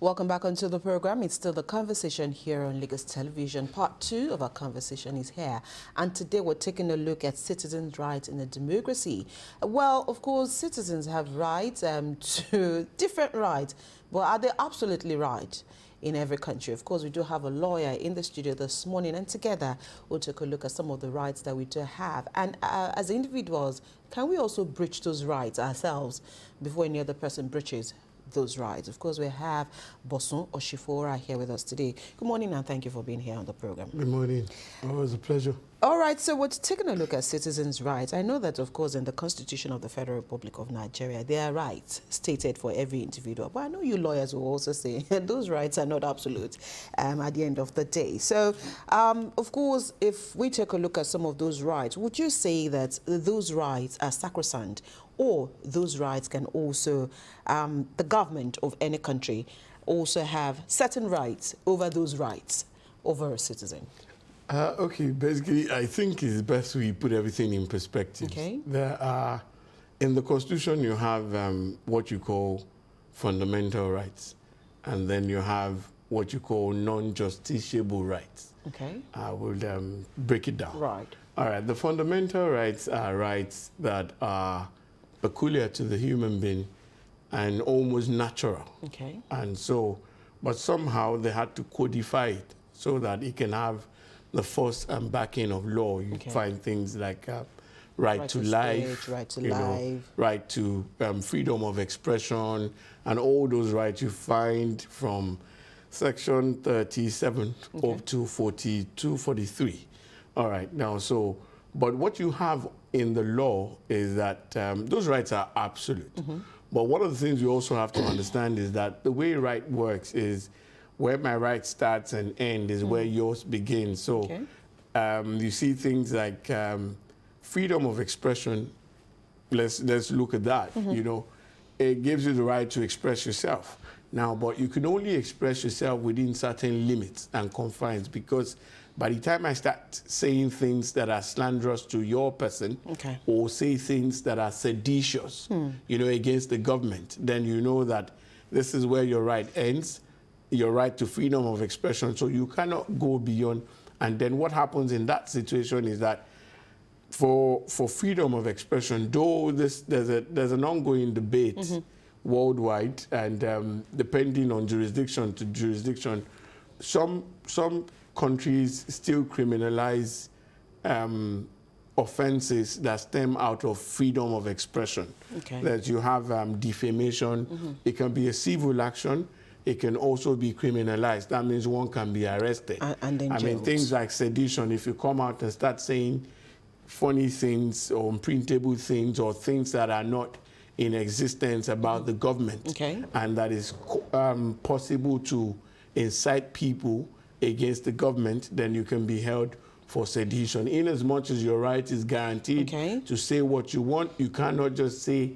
Welcome back onto the program. It's still the conversation here on Lagos Television. Part 2 of our conversation is here. And today we're taking a look at citizens' rights in a democracy. Well, of course, citizens have rights to different rights. But are they absolutely right in every country? Of course, we do have a lawyer in the studio this morning, and together we'll take a look at some of the rights that we do have. And as individuals, can we also breach those rights ourselves before any other person breaches those rights? Of course, we have Bosun Oshifora here with us today. Good morning, and thank you for being here on the program. Good morning. Always a pleasure. All right, so we're taking a look at citizens' rights. I know that, of course, in the Constitution of the Federal Republic of Nigeria, there are rights stated for every individual. But I know you lawyers will also say those rights are not absolute at the end of the day. So, of course, if we take a look at some of those rights, would you say that those rights are sacrosanct, or those rights can also, the government of any country also have certain rights over those rights over a citizen? Okay, basically, I think it's best we put everything in perspective. Okay. There are, in the Constitution, you have what you call fundamental rights, and then you have what you call non-justiciable rights. Okay. I will break it down. Right. All right, the fundamental rights are rights that are peculiar to the human being and almost natural. Okay. And so, but somehow they had to codify it so that it can have the force and backing of law. You find things like right to life, speech, right to life, right to freedom of expression, and all those rights you find from Section 37 up to 42, 43. All right, now, so, but what you have in the law is that those rights are absolute. But one of the things you also have to understand is that the way right works is where my right starts and ends is where yours begins. So you see things like freedom of expression. Let's look at that. You know, it gives you the right to express yourself. Now, but you can only express yourself within certain limits and confines, because by the time I start saying things that are slanderous to your person, or say things that are seditious, you know, against the government, then you know that this is where your right ends, your right to freedom of expression. So you cannot go beyond. And then what happens in that situation is that for freedom of expression, though there's an ongoing debate worldwide, and depending on jurisdiction to jurisdiction, some countries still criminalize offenses that stem out of freedom of expression. That you have defamation. It can be a civil action. It can also be criminalized. That means one can be arrested. And then I mean, things like sedition, if you come out and start saying funny things or unprintable things or things that are not in existence about the government, and that is possible to incite people against the government, then you can be held for sedition. In as much as your right is guaranteed to say what you want, you cannot just say,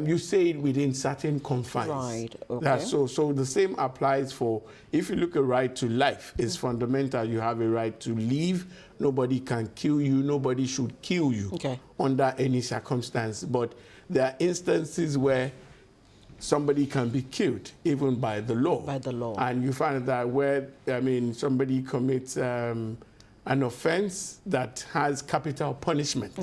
you say it within certain confines. Right, so the same applies for, if you look at right to life, it's fundamental. You have a right to live. Nobody can kill you. Nobody should kill you under any circumstance. But there are instances where somebody can be killed, even by the law. By the law. And you find that where, I mean, somebody commits an offense that has capital punishment,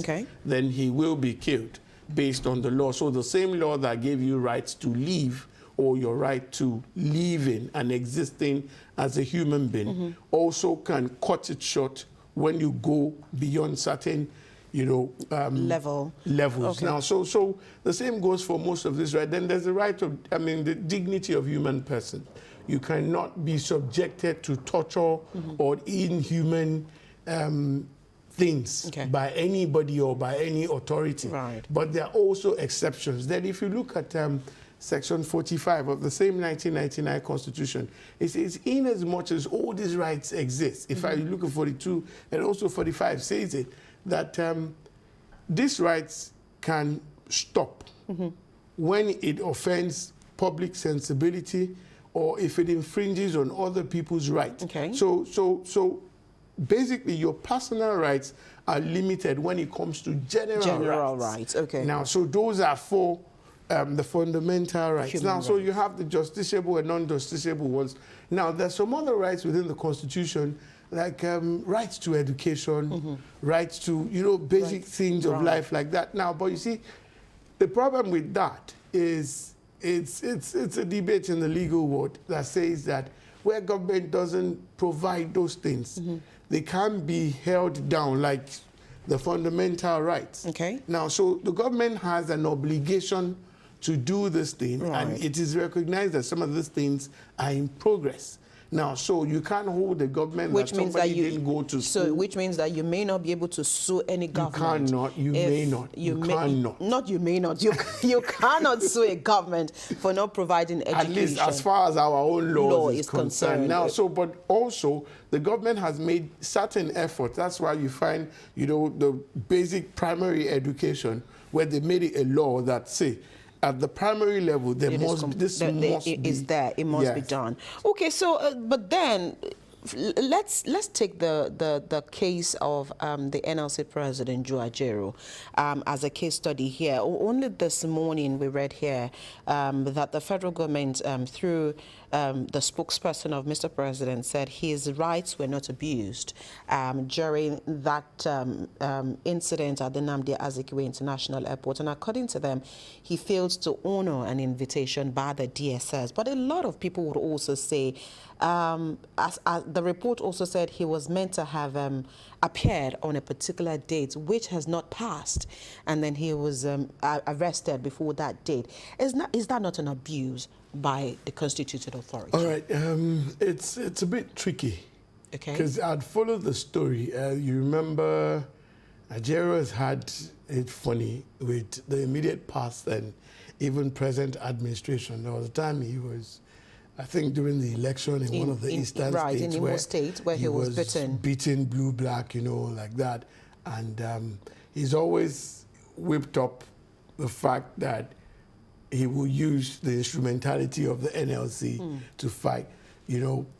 then he will be killed based on the law. So the same law that gave you rights to live, or your right to living and existing as a human being, also can cut it short when you go beyond certain, you know, levels. Now, so the same goes for most of this, right? Then there's the right of, I mean, the dignity of human person. You cannot be subjected to torture or inhuman things by anybody or by any authority. But there are also exceptions. Then if you look at Section 45 of the same 1999 Constitution, it says, in as much as all these rights exist, if I look at 42 and also 45 says it, that these rights can stop when it offends public sensibility or if it infringes on other people's rights. So basically, your personal rights are limited when it comes to general rights. Now, so those are for the fundamental rights. Human So rights. you have the justiciable and non-justiciable ones. Now, there's some other rights within the Constitution, like rights to education, rights to, basic things of life like that. Now, but you see, the problem with that is it's a debate in the legal world that says that where government doesn't provide those things, they can't be held down like the fundamental rights. Okay. Now, so the government has an obligation to do this thing, and it is recognized that some of these things are in progress. Now, so you can't hold the government which means that you didn't go to school. So, which means that you may not be able to sue any government. You may not. You cannot. Not you may not. You cannot sue a government for not providing education. At least as far as our own law is concerned. Now, but also the government has made certain efforts. That's why you find, the basic primary education, where they made it a law that say, at the primary level, it must be done. Okay, so but then let's take the case of the NLC president Joe Ajaero as a case study here. Only this morning we read here that the federal government through the spokesperson of Mr. President said his rights were not abused during that incident at the Nnamdi Azikiwe International Airport. And according to them, he failed to honor an invitation by the DSS. But a lot of people would also say, as the report also said, he was meant to have appeared on a particular date, which has not passed. And then he was arrested before that date. Is that not an abuse by the constituted authority? All right, it's a bit tricky. Okay. Because I'd followed the story. You remember, Ajaero has had it funny with the immediate past and even present administration. There was a time he was, I think, during the election in one of the eastern states, in Imo State, where he was beaten blue-black, like that. And he's always whipped up the fact that he will use the instrumentality of the NLC to fight,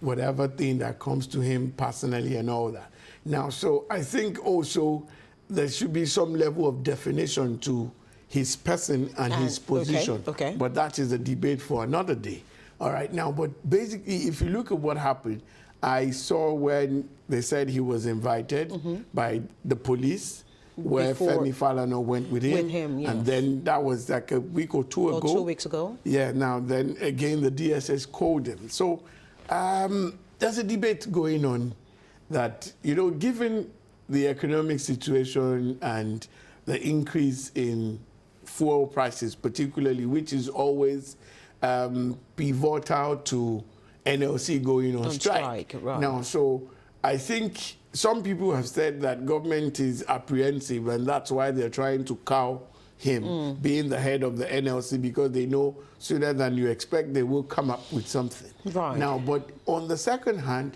whatever thing that comes to him personally and all that. Now, so I think also there should be some level of definition to his person and his position. Okay. But that is a debate for another day. All right, now, but basically, if you look at what happened, I saw when they said he was invited by the police, where Femi Falana went with him. Yes. And then that was like a week or two ago. 2 weeks ago. Yeah, now then again the DSS called him. So there's a debate going on that, given the economic situation and the increase in fuel prices particularly, which is always pivotal to NLC going on strike. Right. Now, so I think some people have said that government is apprehensive and that's why they're trying to cow him being the head of the NLC, because they know sooner than you expect they will come up with something. Right. Now, but on the second hand,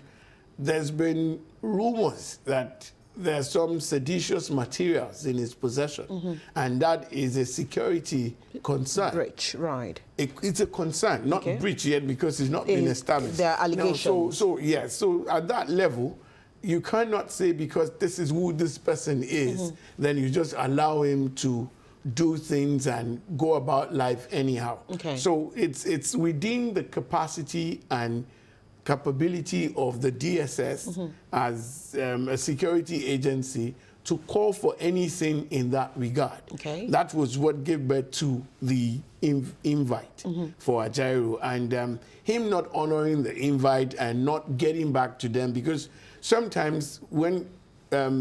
there's been rumors that there's some seditious materials in his possession, and that is a security concern. Breach, right. It's a concern, not breach yet because it's not been established. There are allegations. Now, so at that level, you cannot say because this is who this person is, then you just allow him to do things and go about life anyhow. Okay. So it's within the capacity and capability of the DSS as a security agency to call for anything in that regard. Okay. That was what gave birth to the invite for Ajaero, and him not honoring the invite and not getting back to them, because sometimes when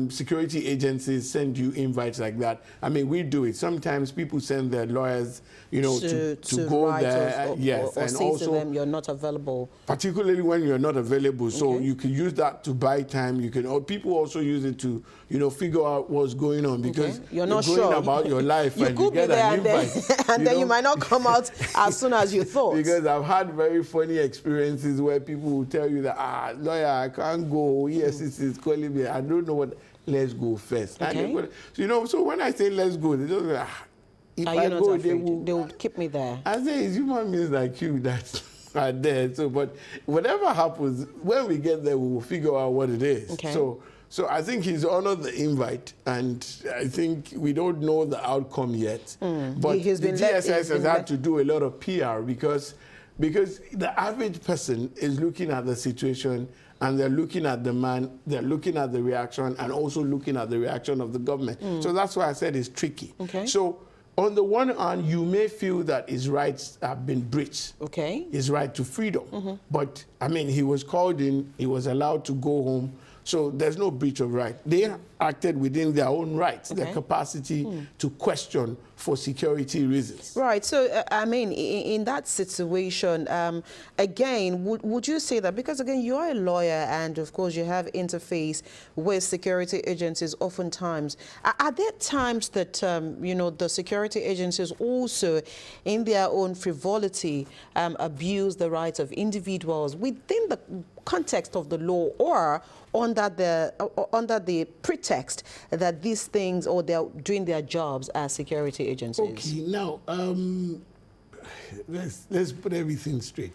security agencies send you invites like that, I mean, we do it. Sometimes people send their lawyers, to go there. Or and say also to them, you're not available. Particularly when you're not available. So you can use that to buy time. Or people also use it to, figure out what's going on, because you're not going sure about your life and you get an invite. And then you might not come out as soon as you thought. Because I've had very funny experiences where people will tell you that, lawyer, I can't go. EFCC is calling me. I don't know what. Let's go first. Okay. So when I say let's go, they just if I go, they will keep me there. I say it's human beings like you that are there. So, but whatever happens, when we get there, we will figure out what it is. Okay. So So I think he's honored the invite, and I think we don't know the outcome yet. But the DSS has had to do a lot of PR because the average person is looking at the situation, and they're looking at the man, they're looking at the reaction, and also looking at the reaction of the government. So that's why I said it's tricky. Okay. So on the one hand, you may feel that his rights have been breached. Okay. His right to freedom. But, I mean, he was called in, he was allowed to go home. So there's no breach of right. They acted within their own rights, their capacity to question for security reasons. Right. So, I mean, in that situation, again, would you say that, because, again, you're a lawyer and, of course, you have interface with security agencies oftentimes. Are there times that, you know, the security agencies also, in their own frivolity, abuse the rights of individuals within the context of the law, or under the pretext that these things, or they're doing their jobs as security agencies? Okay, now let's put everything straight.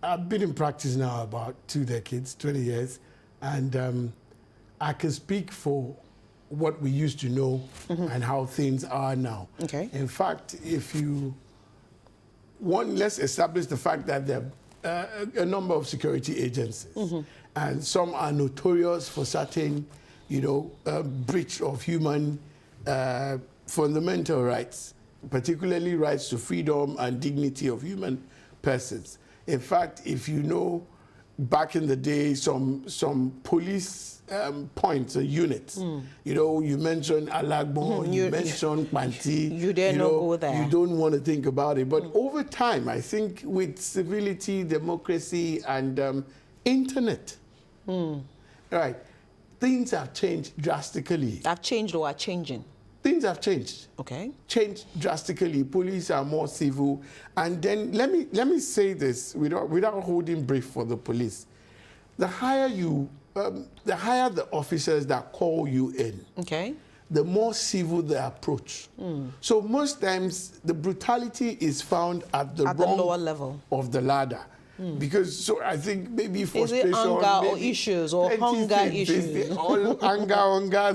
I've been in practice now about 2 decades, 20 years, and I can speak for what we used to know and how things are now. Okay. In fact, let's establish the fact that there are a number of security agencies, and some are notorious for certain, you know, breach of human fundamental rights, particularly rights to freedom and dignity of human persons. In fact, if you know, back in the day, some police points or units, you know, you mentioned Alagbo, you mentioned Panti. You dare not go there. You don't want to think about it. But over time, I think with civility, democracy, and internet, right, things have changed drastically. Have changed or are changing? Things have changed. Okay. Changed drastically. Police are more civil. And then let me say this without holding brief for the police. The higher the officers that call you in, okay, the more civil the approach. So most times the brutality is found at the lower level of the ladder. Because so I think maybe frustration, is it anger or issues or hunger issues? All anger,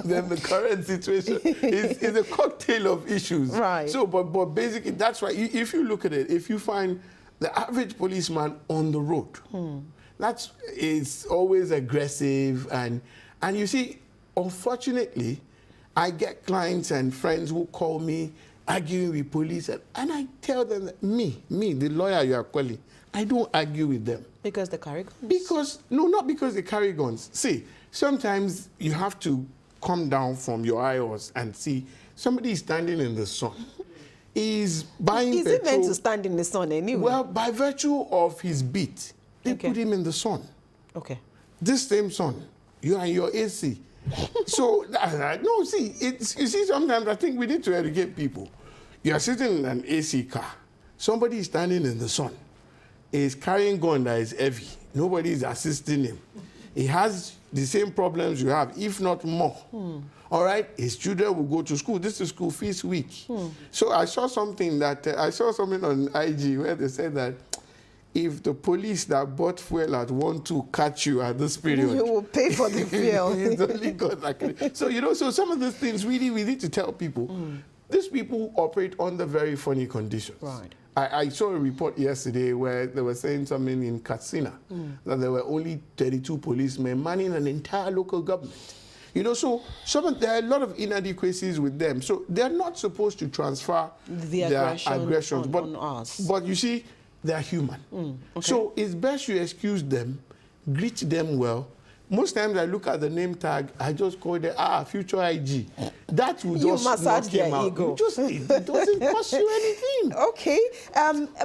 then the current situation is a cocktail of issues. Right. So, but basically that's why if you look at it, if you find the average policeman on the road, is always aggressive, and you see, unfortunately, I get clients and friends who call me arguing with police, and I tell them that me, the lawyer you are calling, I don't argue with them. Because they carry guns? Because, no, not because they carry guns. See, sometimes you have to come down from your high horse and see somebody is standing in the sun. He's buying petrol. Is he meant to stand in the sun anyway? Well, by virtue of his beat, they put him in the sun. Okay. This same sun, you are in your AC. So, no, see, you see, sometimes I think we need to educate people. You are sitting in an AC car. Somebody is standing in the sun. He's carrying gun that is heavy. Nobody is assisting him. He has the same problems you have, if not more. All right? His children will go to school. This is school fees week. So I saw something on IG where they said that if the police that bought fuel at 1-2 catch you at this period, you will pay for the fuel. It's only God that can. So, you know, so some of these things really we need to tell people. These people operate under very funny conditions. Right. I saw a report yesterday where they were saying something in Katsina, that there were only 32 policemen manning an entire local government. You know, so there are a lot of inadequacies with them. So they're not supposed to transfer their aggressions on us. But you see, they're human. So it's best you excuse them, greet them well. Most times I look at the name tag, I just call it, future IG. That would just massage their ego. It doesn't cost you anything. Okay,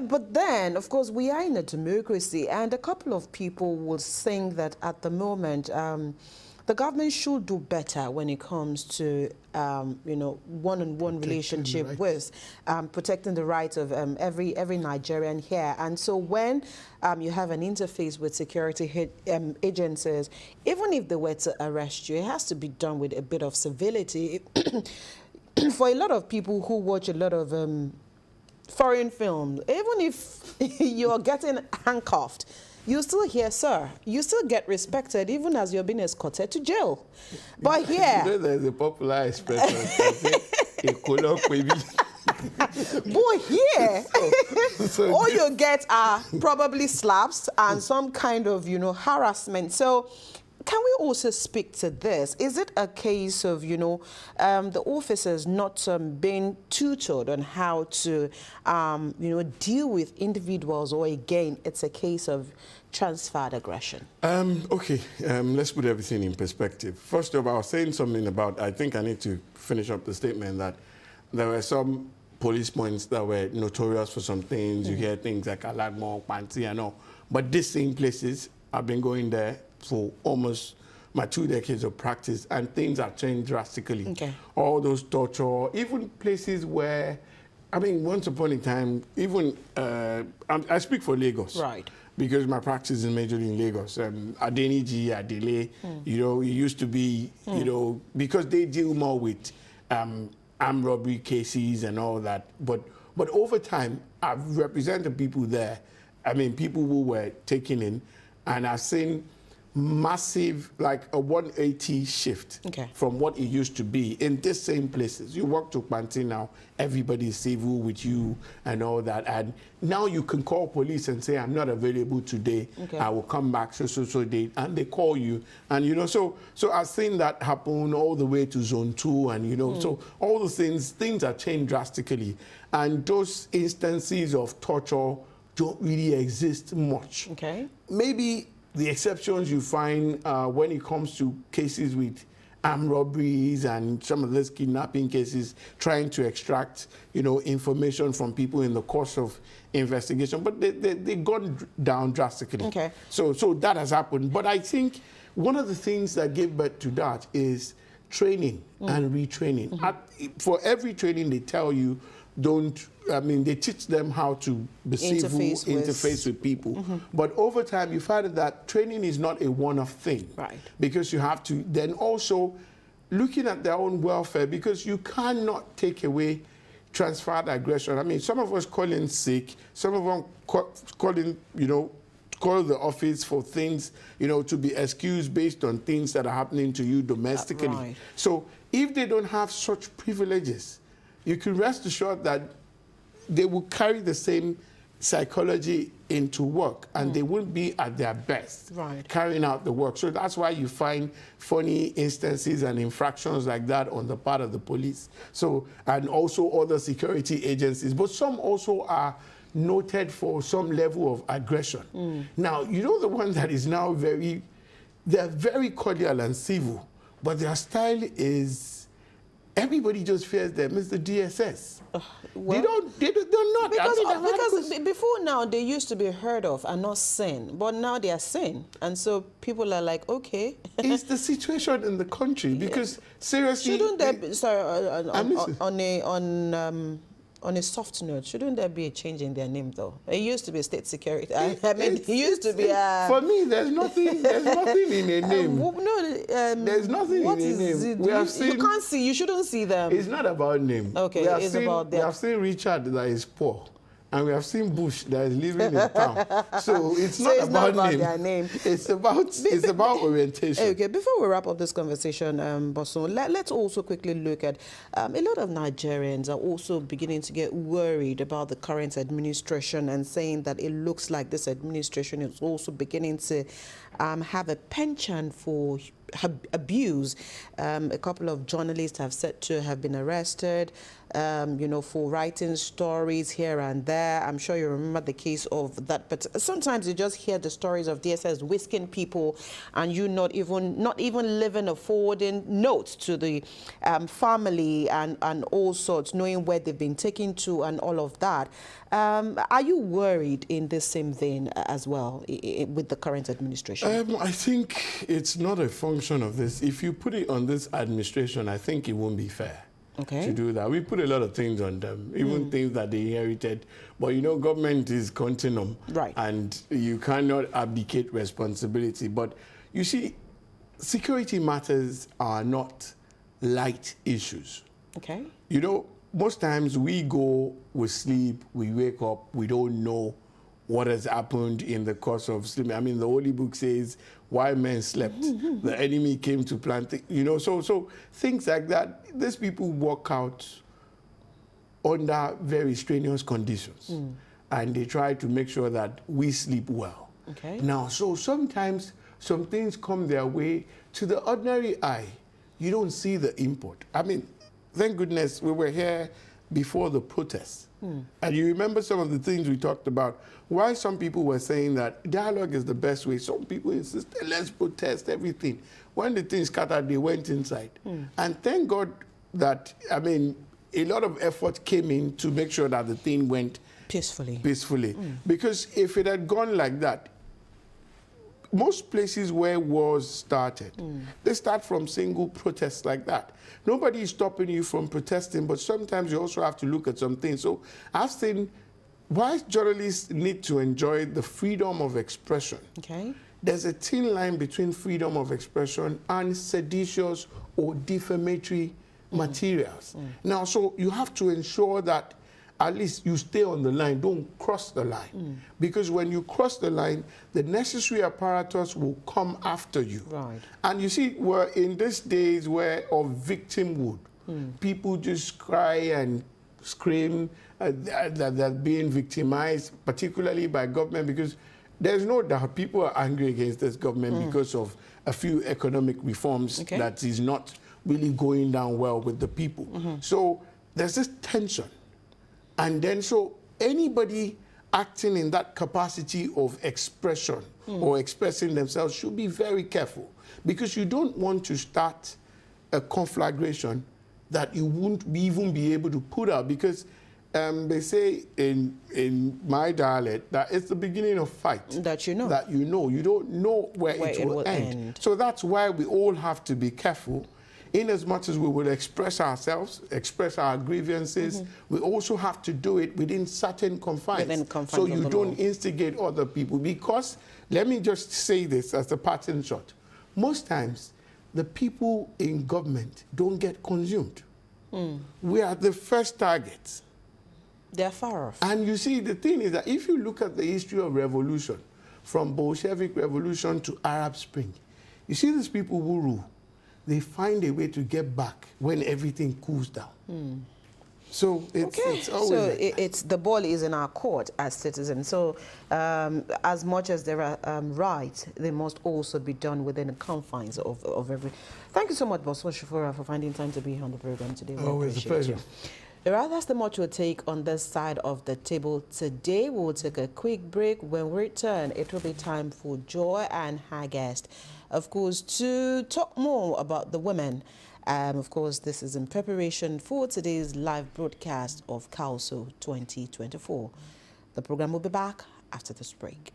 but then, of course, we are in a democracy, and a couple of people will think that at the moment, the government should do better when it comes to, you know, one-on-one relationship with protecting the rights of every Nigerian here. And so when you have an interface with security agencies, even if they were to arrest you, it has to be done with a bit of civility. For a lot of people who watch a lot of foreign films, even if you're getting handcuffed, you still here, sir. You still get respected even as you're being escorted to jail. But here... You know, there's a popular expression. Boy, here, so all you get are probably slaps and some kind of, you know, harassment. So can we also speak to this? Is it a case of, you know, the officers not being tutored on how to, you know, deal with individuals, or again, it's a case of transferred aggression? Okay, let's put everything in perspective. First of all, I was saying something about, I think I need to finish up the statement that there were some police points that were notorious for some things. You hear things like Alagmo, Panti and all. But these same places, I've been going there for almost my 2 decades of practice, and things have changed drastically. Okay. All those torture, even places where, I mean, once upon a time, even, I speak for Lagos. Right. Because my practice is majorly in Lagos. Adeniji, Adele, you know, it used to be, you know, because they deal more with armed robbery cases and all that. But over time, I've represented people there. I mean, people who were taken in, and I've seen massive, like a 180 shift from what it used to be in these same places. You walk to Panti now, everybody's civil with you and all that. And now you can call police and say, I'm not available today. I will come back so date. And they call you. And, you know, so I've seen that happen all the way to zone 2. And, you know, so all the things have changed drastically. And those instances of torture don't really exist much. Okay. Maybe the exceptions you find when it comes to cases with armed robberies and some of those kidnapping cases, trying to extract, you know, information from people in the course of investigation, but they've gone down drastically. Okay. So that has happened. But I think one of the things that gave birth to that is training and retraining. For every training, they tell you, they teach them how to be civil, interface with people. But over time, you find that training is not a one-off thing. Right. Because you have to then also looking at their own welfare, because you cannot take away transferred aggression. I mean, some of us call in sick, some of them call in, you know, call the office for things, you know, to be excused based on things that are happening to you domestically. Right. So if they don't have such privileges, you can rest assured that they will carry the same psychology into work, and they won't be at their best carrying out the work. So that's why you find funny instances and infractions like that on the part of the police. So, and also other security agencies. But some also are noted for some level of aggression. Now, you know, the one that is now they're very cordial and civil, but their style is, everybody just fears them. It's the DSS. Well, they're not. Because before now, they used to be heard of and not seen, but now they are seen. And so people are like, okay. It's the situation in the country, because seriously... Shouldn't there be, sorry, on a soft note, shouldn't there be a change in their name, though? It used to be state security. I mean, it used to be... for me, there's nothing in a name. There's nothing in a name. We have seen, you can't see, you shouldn't see them. It's not about name. Okay, it's about them. We have seen Richard that is poor, and we have seen Bush that is living in town. So it's not about their name. It's about orientation. Okay, before we wrap up this conversation, Bosun, let's also quickly look at a lot of Nigerians are also beginning to get worried about the current administration and saying that it looks like this administration is also beginning to have a penchant for abuse. A couple of journalists have said to have been arrested, you know, for writing stories here and there. I'm sure you remember the case of that. But sometimes you just hear the stories of DSS whisking people, and you not even leaving a forwarding note to the family and all sorts, knowing where they've been taken to and all of that. Are you worried in the same vein as well with the current administration? I think it's not a function of this. If you put it on this administration, I think it won't be fair to do that. We put a lot of things on them, even things that they inherited. But, you know, government is continuum. Right. And you cannot abdicate responsibility. But, you see, security matters are not light issues. Okay. You know, most times we go, we sleep, we wake up, we don't know what has happened in the course of sleeping. I mean, the Holy Book says, why men slept, the enemy came to plant, so things like that. These people work out under very strenuous conditions, and they try to make sure that we sleep well. Okay. Now, so sometimes some things come their way. To the ordinary eye, you don't see the import. I mean, thank goodness we were here before the protests. And you remember some of the things we talked about. Why some people were saying that dialogue is the best way. Some people insisted, let's protest everything. When the thing scattered, they went inside. And thank God that, I mean, a lot of effort came in to make sure that the thing went peacefully. Because if it had gone like that, most places where wars started, they start from single protests like that. Nobody is stopping you from protesting, but sometimes you also have to look at some things. So I've seen why journalists need to enjoy the freedom of expression. Okay. There's a thin line between freedom of expression and seditious or defamatory materials. Now, so you have to ensure that at least you stay on the line, don't cross the line. Because when you cross the line, the necessary apparatus will come after you. Right. And you see, we're in these days of victimhood. People just cry and scream that they're being victimized, particularly by government, because there's no doubt people are angry against this government because of a few economic reforms that is not really going down well with the people. So there's this tension. And then so anybody acting in that capacity of expression or expressing themselves should be very careful, because you don't want to start a conflagration that you won't even be able to put out, because they say in my dialect that it's the beginning of fight. That you know. That you know. You don't know where it will end. So that's why we all have to be careful. In as much as we will express ourselves, express our grievances, we also have to do it within certain confines. So you don't instigate other people. Because, let me just say this as a parting shot, most times the people in government don't get consumed. We are the first targets. They're far off. And you see, the thing is that if you look at the history of revolution, from Bolshevik Revolution to Arab Spring, you see these people who rule, they find a way to get back when everything cools down. So it's always... So it's the ball is in our court as citizens. So as much as there are rights, they must also be done within the confines of every... Thank you so much, Boss Shufura, for finding time to be on the program today. Always a pleasure. Right, that's the much we'll take on this side of the table today. We'll take a quick break. When we return, it will be time for Joy and her guest, of course, to talk more about the women. Of course, this is in preparation for today's live broadcast of CALSO 2024. The program will be back after this break.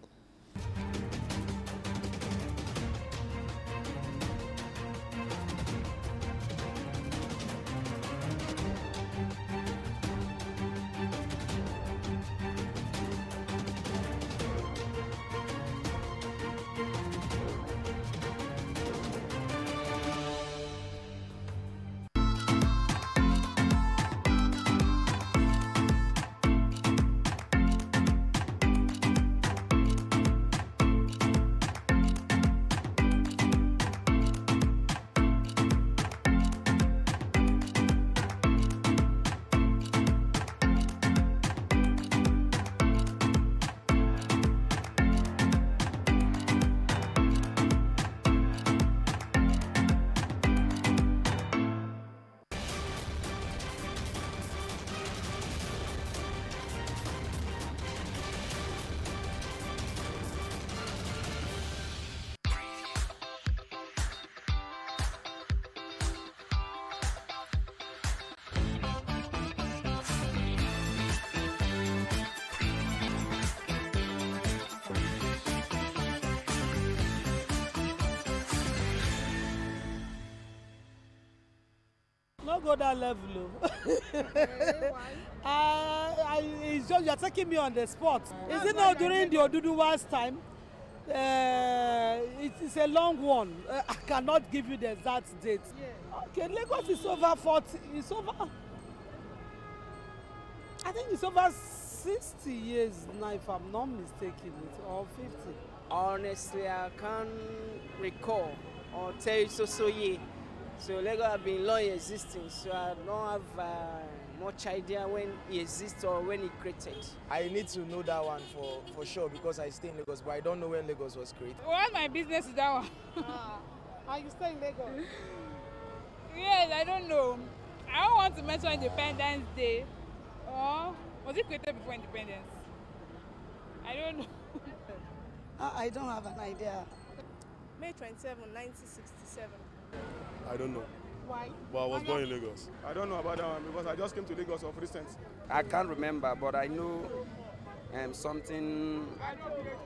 Not go that level. It's just you're taking me on the spot. Is it not during the Oduduwa's time? It's a long one. I cannot give you the exact date. Okay, Lagos is over 40. It's over. I think it's over 60 years now, if I'm not mistaken, or 50. Honestly, I can't recall or tell you so yeah. So Lagos have been long existing, so I don't have much idea when it exists or when it created. I need to know that one for sure because I stay in Lagos, but I don't know when Lagos was created. What my business is that one? Are you stay in Lagos? Yes, I don't know. I don't want to mention Independence Day. Or was it created before independence? I don't know. I don't have an idea. May 27, 1967. I don't know. Why? But I was born in Lagos. I don't know about that one because I just came to Lagos of recent. I can't remember, but I know something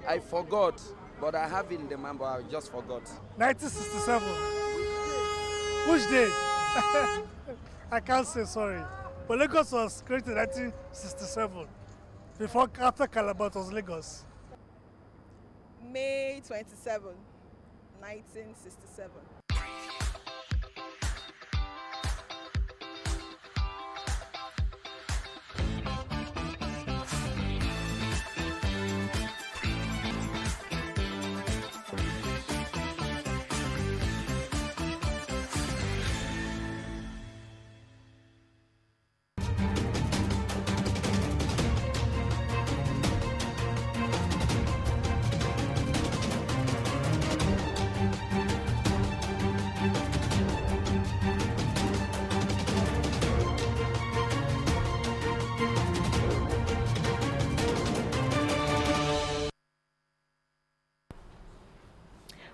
I forgot, but I have it in the mind, but I just forgot. 1967. Which day? I can't say, sorry. But Lagos was created in 1967. After Calabar was Lagos. May 27, 1967.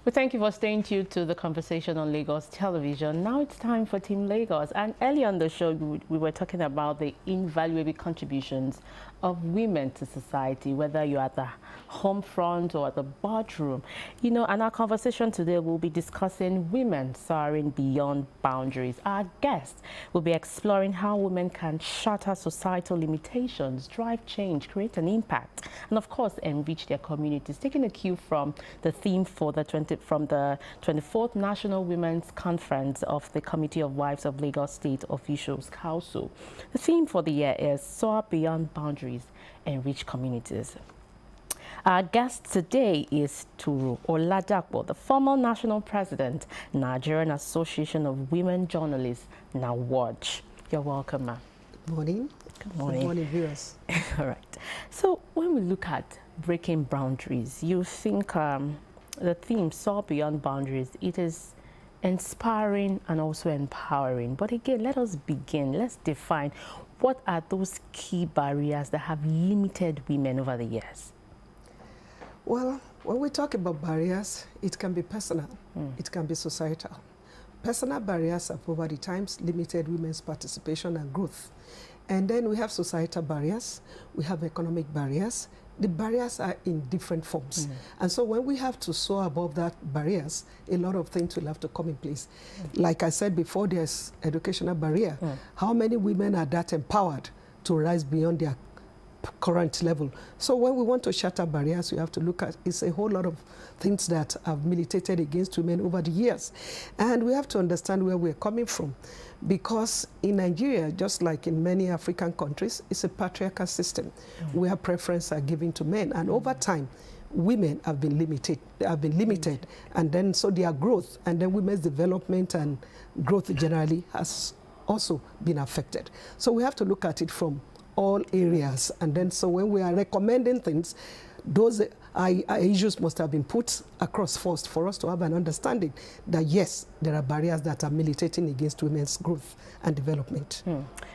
We thank you for staying tuned to the conversation on Lagos Television. Now it's time for Team Lagos. And earlier on the show, we were talking about the invaluable contributions of women to society, whether you're at the home front or at the boardroom. You know, and our conversation today will be discussing women soaring beyond boundaries. Our guest will be exploring how women can shatter societal limitations, drive change, create an impact, and of course, enrich their communities, taking a cue from the theme for the 24th National Women's Conference of the Committee of Wives of Lagos State Officials Council. The theme for the year is Soar Beyond Boundaries, Enrich Communities. Our guest today is Turu Oladapo, the former national president, Nigerian Association of Women Journalists, NAWOJ. You're welcome, ma'am. Good morning. Good morning. Good morning, viewers. All right. So when we look at breaking boundaries, you think the theme Soar Beyond Boundaries, it is inspiring and also empowering. But again, let us begin. Let's define what are those key barriers that have limited women over the years? Well, when we talk about barriers, it can be personal, it can be societal. Personal barriers have over the times limited women's participation and growth. And then we have societal barriers, we have economic barriers. The barriers are in different forms. And so when we have to soar above that barriers, a lot of things will have to come in place. Like I said before, there's educational barrier. How many women are that empowered to rise beyond their current level? So when we want to shatter barriers, we have to look at, it's a whole lot of things that have militated against women over the years. And we have to understand where we're coming from. Because in Nigeria, just like in many African countries, it's a patriarchal system where preference are given to men. And over time, women have been limited, and then so their growth and then women's development and growth generally has also been affected. So we have to look at it from all areas. And then so when we are recommending things, those issues must have been put across first for us to have an understanding that yes, there are barriers that are militating against women's growth and development.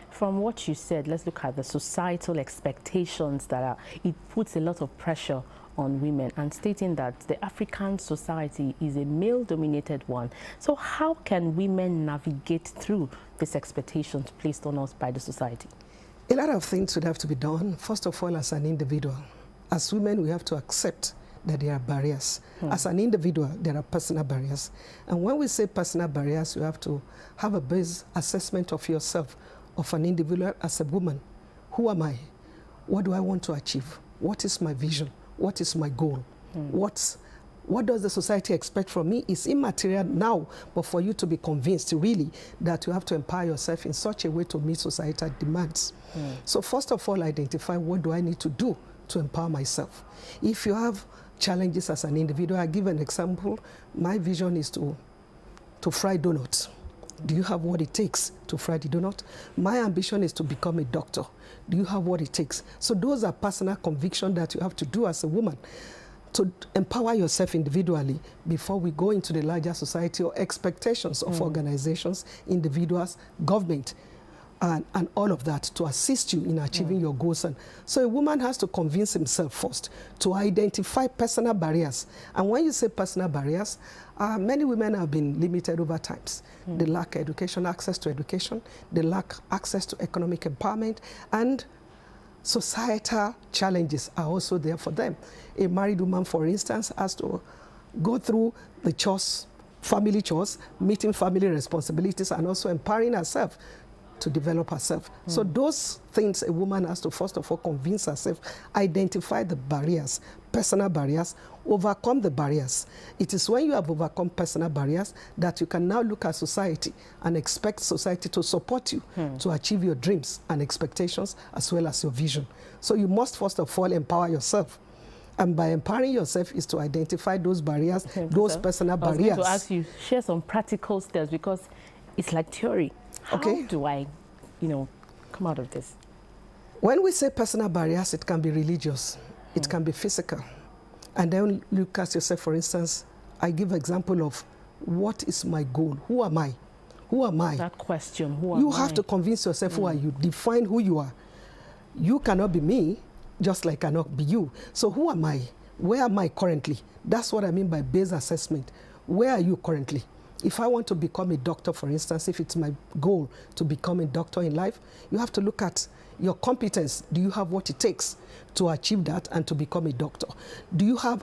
From what you said, let's look at the societal expectations that are, it puts a lot of pressure on women, and stating that the African society is a male-dominated one. So how can women navigate through these expectations placed on us by the society? A lot of things would have to be done. First of all, as an individual. As women, we have to accept that there are barriers. As an individual, there are personal barriers. And when we say personal barriers, you have to have a base assessment of yourself, of an individual as a woman. Who am I? What do I want to achieve? What is my vision? What is my goal? What does the society expect from me is immaterial now, but for you to be convinced really that you have to empower yourself in such a way to meet societal demands. So first of all, identify what do I need to do to empower myself. If you have challenges as an individual, I give an example. My vision is to fry donuts. Do you have what it takes to fry the donut? My ambition is to become a doctor. Do you have what it takes? So those are personal convictions that you have to do as a woman to empower yourself individually before we go into the larger society or expectations of organizations, individuals, government, and all of that to assist you in achieving your goals. And so a woman has to convince himself first to identify personal barriers. And when you say personal barriers, many women have been limited over times. They lack access to education, they lack access to economic empowerment, and societal challenges are also there for them. A married woman, for instance, has to go through the chores, family chores, meeting family responsibilities, and also empowering herself to develop herself. So those things a woman has to first of all convince herself, identify the barriers, personal barriers, overcome the barriers. It is when you have overcome personal barriers that you can now look at society and expect society to support you to achieve your dreams and expectations as well as your vision. So you must first of all empower yourself. And by empowering yourself is to identify those barriers, those personal barriers. I was going to ask you, share some practical steps because it's like theory. How do I, come out of this? When we say personal barriers, it can be religious, it can be physical. And then look at yourself, for instance, I give an example of what is my goal? Who am I? Who am I? That question, who am I? You have to convince yourself who are you, define who you are. You cannot be me, just like I cannot be you. So who am I? Where am I currently? That's what I mean by base assessment. Where are you currently? If I want to become a doctor, for instance, if it's my goal to become a doctor in life, you have to look at your competence. Do you have what it takes to achieve that and to become a doctor?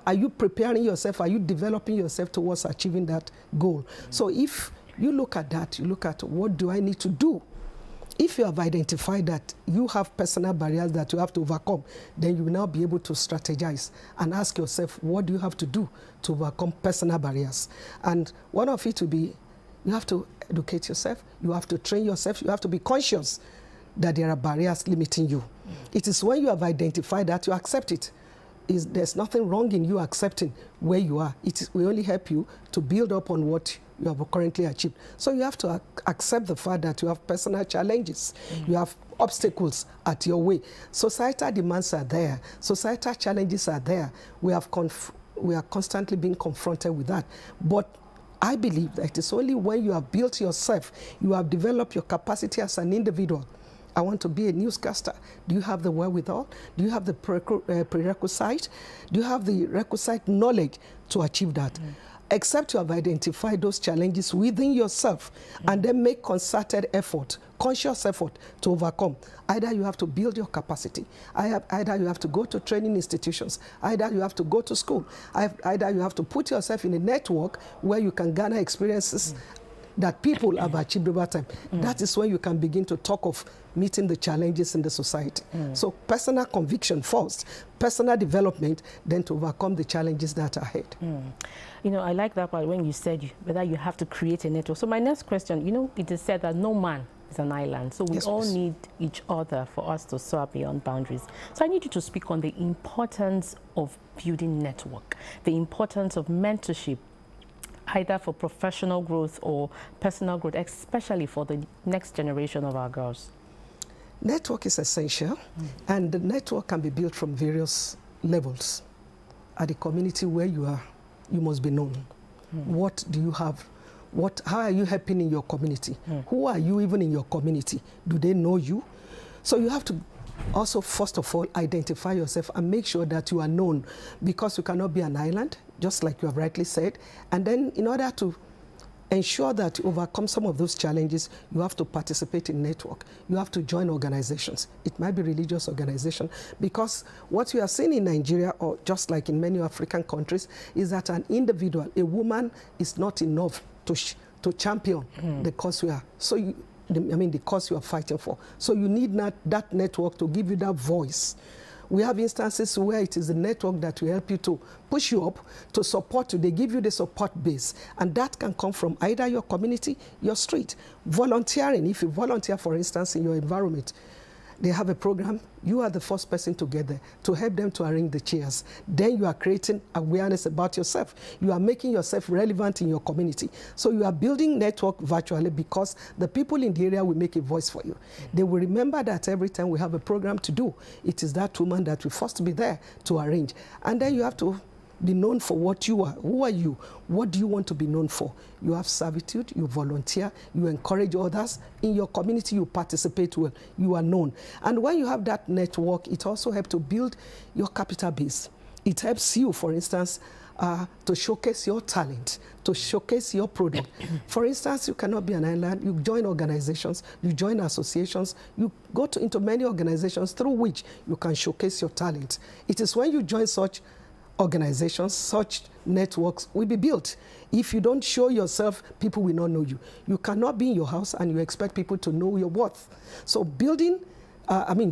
Are you preparing yourself? Are you developing yourself towards achieving that goal? So if you look at that, you look at what do I need to do? If you have identified that you have personal barriers that you have to overcome, then you will now be able to strategize and ask yourself, what do you have to do to overcome personal barriers? And one of it will be, you have to educate yourself, you have to train yourself, you have to be conscious that there are barriers limiting you. It is when you have identified that you accept it. There's nothing wrong in you accepting where you are. It will only help you to build up on what you have currently achieved. So you have to accept the fact that you have personal challenges. You have obstacles at your way. Societal demands are there. Societal challenges are there. We are constantly being confronted with that. But I believe that it's only when you have built yourself, you have developed your capacity as an individual. I want to be a newscaster. Do you have the wherewithal? Do you have the prerequisite? Do you have the requisite knowledge to achieve that? Except you have identified those challenges within yourself and then make concerted effort, conscious effort to overcome. Either you have to build your capacity, either you have to go to training institutions, either you have to go to school, either you have to put yourself in a network where you can garner experiences that people have achieved over time. That is when you can begin to talk of meeting the challenges in the society. So personal conviction first, personal development, then to overcome the challenges that are ahead. I like that part when you said whether you have to create a network. So my next question, it is said that no man is an island. So we all need each other for us to soar beyond boundaries. So I need you to speak on the importance of building network, the importance of mentorship, either for professional growth or personal growth, especially for the next generation of our girls. Network is essential, and the network can be built from various levels. At the community where you are, you must be known. What do you have? How are you helping in your community? Who are you even in your community? Do they know you? So you have to also, first of all, identify yourself and make sure that you are known, because you cannot be an island, just like you have rightly said. And then in order to ensure that you overcome some of those challenges, you have to participate in network. You have to join organizations. It might be religious organization, because what we are seeing in Nigeria, or just like in many African countries, is that an individual, a woman, is not enough to champion the cause we are. So the cause you are fighting for. So you need that network to give you that voice We have instances where it is the network that will help you to push you up, to support you. They give you the support base. And that can come from either your community, your street. Volunteering, if you volunteer, for instance, in your environment, they have a program, you are the first person to get there to help them to arrange the chairs. Then you are creating awareness about yourself. You are making yourself relevant in your community. So you are building network virtually because the people in the area will make a voice for you. They will remember that every time we have a program to do, it is that woman that will first be there to arrange. And then you have to be known for what you are. Who are you? What do you want to be known for? You have servitude, you volunteer, you encourage others. In your community, you participate well, you are known. And when you have that network, it also helps to build your capital base. It helps you, for instance, to showcase your talent, to showcase your product. For instance, you cannot be an island. You join organizations, you join associations, you go into many organizations through which you can showcase your talent. It is when you join such organizations, such networks will be built. If you don't show yourself, people will not know you. You cannot be in your house and you expect people to know your worth. So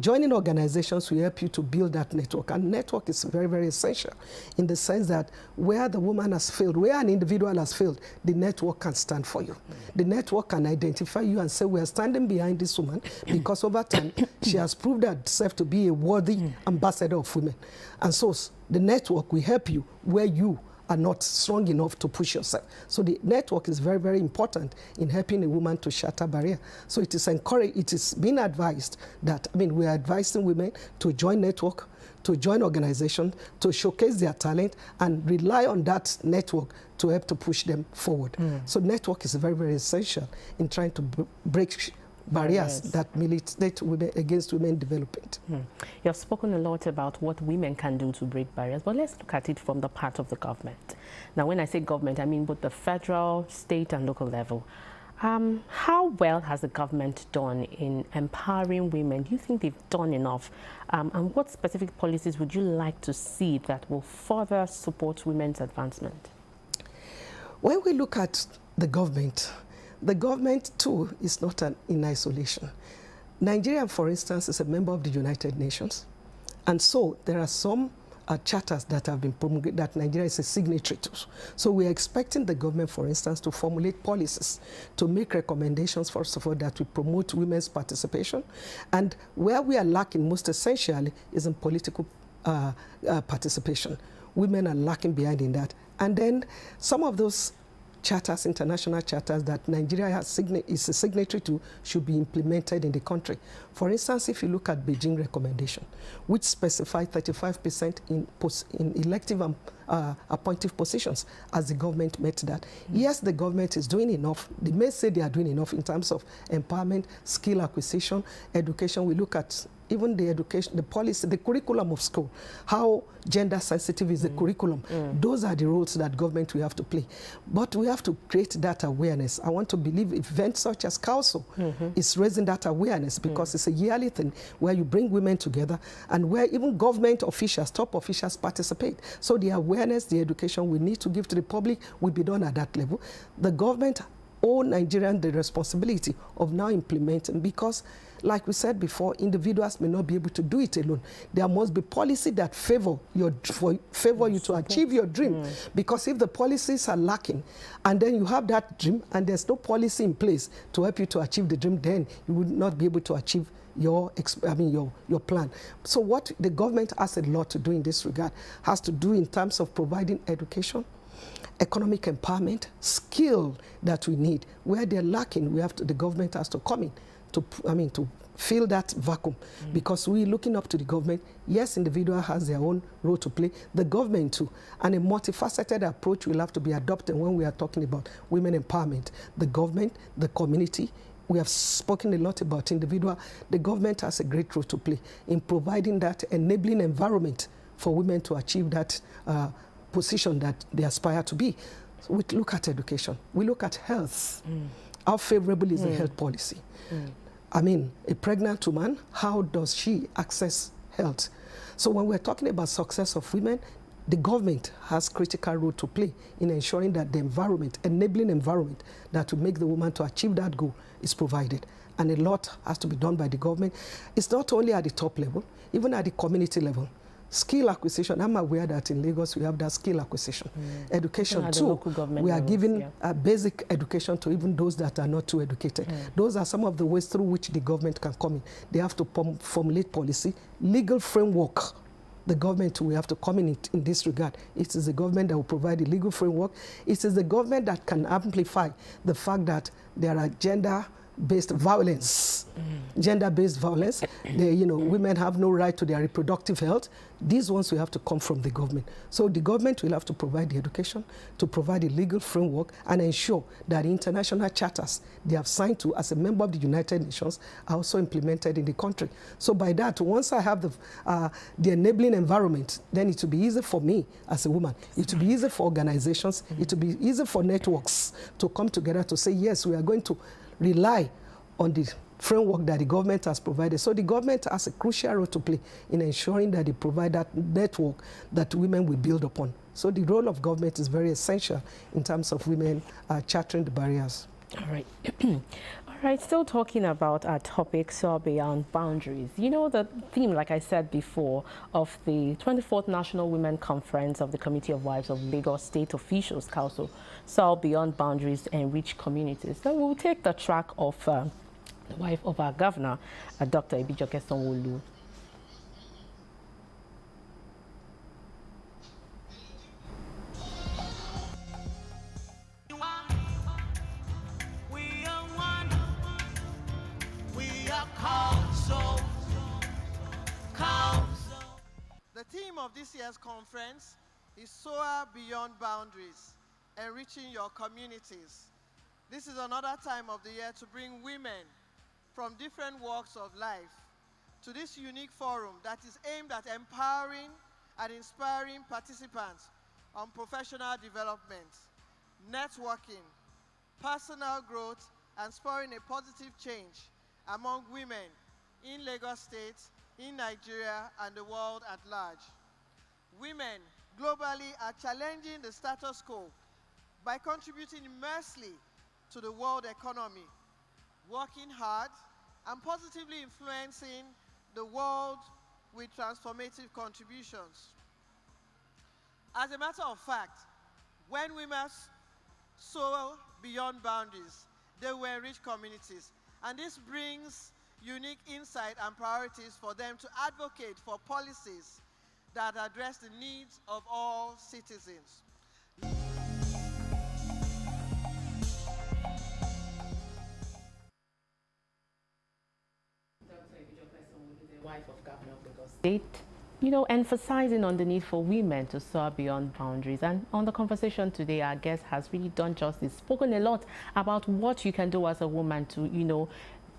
joining organizations will help you to build that network. And network is very, very essential in the sense that where the woman has failed, where an individual has failed, the network can stand for you. The network can identify you and say, we are standing behind this woman because over time, she has proved herself to be a worthy ambassador of women. And so the network will help you where you are not strong enough to push yourself. So the network is very, very important in helping a woman to shatter barrier. So it is being advised that, we are advising women to join network, to join organizations, to showcase their talent and rely on that network to help to push them forward. So network is very, very essential in trying to break barriers that militate against women development. You have spoken a lot about what women can do to break barriers, but let's look at it from the part of the government. Now, when I say government, I mean both the federal, state, and local level. How well has the government done in empowering women? Do you think they've done enough? And what specific policies would you like to see that will further support women's advancement? When we look at the government too is not in isolation. Nigeria, for instance, is a member of the United Nations. And so there are some charters that have been promulgated that Nigeria is a signatory to. So we are expecting the government, for instance, to formulate policies, to make recommendations, first of all, that will promote women's participation. And where we are lacking most essentially is in political participation. Women are lacking behind in that. And then some of those charters, international charters that Nigeria is a signatory to should be implemented in the country. For instance, if you look at Beijing recommendation, which specify 35% in elective and appointive positions, as the government met that. Yes, the government is doing enough. They may say they are doing enough in terms of empowerment, skill acquisition, education. We look at even the education, the policy, the curriculum of school, how gender sensitive is the curriculum. Those are the roles that government will have to play. But we have to create that awareness. I want to believe events such as Council is raising that awareness because it's a yearly thing where you bring women together and where even government officials, top officials participate. So the awareness, the education we need to give to the public will be done at that level. The government owe Nigerians the responsibility of now implementing because, like we said before, individuals may not be able to do it alone. There must be policy that favor you to achieve your dream. Because if the policies are lacking, and then you have that dream, and there's no policy in place to help you to achieve the dream, then you would not be able to achieve your plan. So what the government has a lot to do in this regard has to do in terms of providing education, economic empowerment, skill that we need. Where they're lacking, the government has to come in to fill that vacuum. Because we're looking up to the government. Yes, individual has their own role to play, the government too. And a multifaceted approach will have to be adopted when we are talking about women empowerment. The government, the community. We have spoken a lot about individual. The government has a great role to play in providing that enabling environment for women to achieve that position that they aspire to be. So we look at education. We look at health. How favorable is the health policy? A pregnant woman, how does she access health? So when we're talking about success of women, the government has critical role to play in ensuring that the enabling environment that will make the woman to achieve that goal is provided. and a lot has to be done by the government. It's not only at the top level, even at the community level. Skill acquisition, I'm aware that in Lagos we have that skill acquisition. Education too, we are giving basic education to even those that are not too educated. Those are some of the ways through which the government can come in. They have to formulate policy, legal framework. The government will have to come in this regard. It is the government that will provide the legal framework. It is the government that can amplify the fact that there are gender-based violence. Gender-based violence. Women have no right to their reproductive health. These ones will have to come from the government. So the government will have to provide the education, to provide the legal framework, and ensure that the international charters they have signed to as a member of the United Nations are also implemented in the country. So by that, once I have the enabling environment, then it will be easy for me as a woman. It will be easy for organizations. It will be easy for networks to come together to say, yes, we are going to rely on the framework that the government has provided. So the government has a crucial role to play in ensuring that they provide that network that women will build upon. So the role of government is very essential in terms of women chartering the barriers. All right. All right, still talking about our topic, Soar Beyond Boundaries. You know, the theme, like I said before, of the 24th National Women Conference of the Committee of Wives of Lagos State Officials Council, Soar Beyond Boundaries to Enrich Communities. So we'll take the track of the wife of our governor, Dr. Ibijoke Sanwo-Olu. The theme of this year's conference is Soar Beyond Boundaries, Enriching Your Communities. This is another time of the year to bring women from different walks of life to this unique forum that is aimed at empowering and inspiring participants on professional development, networking, personal growth, and spurring a positive change among women in Lagos State, in Nigeria, and the world at large. Women globally are challenging the status quo by contributing immensely to the world economy, working hard and positively influencing the world with transformative contributions. As a matter of fact, when women soar beyond boundaries, they will enrich communities. And this brings unique insight and priorities for them to advocate for policies that address the needs of all citizens. Wife of Governor of Lagos State, you know, emphasizing on the need for women to soar beyond boundaries. And on the conversation today, our guest has really done justice, spoken a lot about what you can do as a woman to, you know,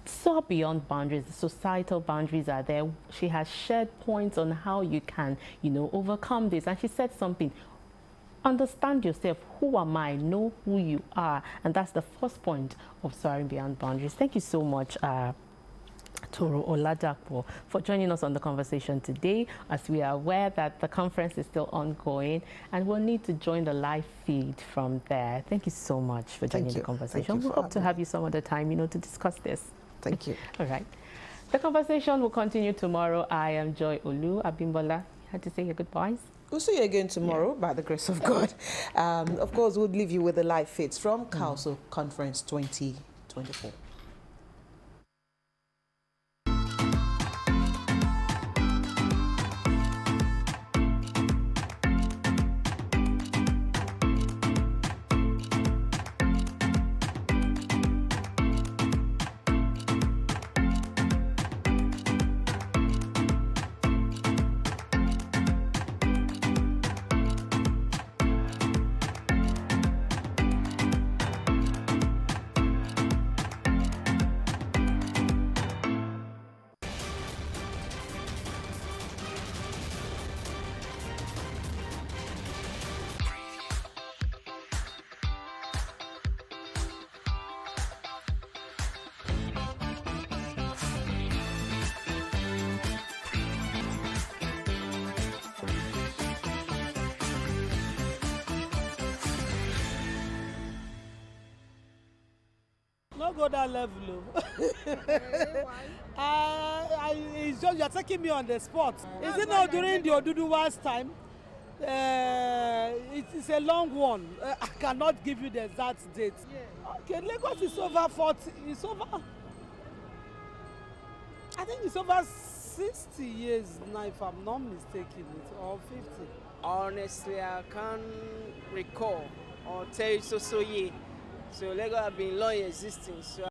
soar beyond boundaries. The societal boundaries are there. She has shared points on how you can, you know, overcome this. And she said something. Understand yourself. Who am I? Know who you are. And that's the first point of soaring beyond boundaries. Thank you so much, Toro Oladapo, for joining us on the conversation today, as we are aware that the conference is still ongoing and we'll need to join the live feed from there. Thank you so much for joining the conversation. We hope to have you some other time, you know, to discuss this. Thank you. All right. The conversation will continue tomorrow. I am Joy Olu. Abimbola, you had to say your goodbyes. We'll see you again tomorrow, by the grace of God. Of course, we'll leave you with the live feeds from Council Conference 2024. not go that level. It's just you're taking me on the spot. Is it not during the Oduduwa's time? It's a long one. I cannot give you the exact date. Yeah. Okay, Lagos is over 40. It's over. I think it's over 60 years now, if I'm not mistaken, or 50. Honestly, I can't recall or tell you so. So Lagos have been long existing. So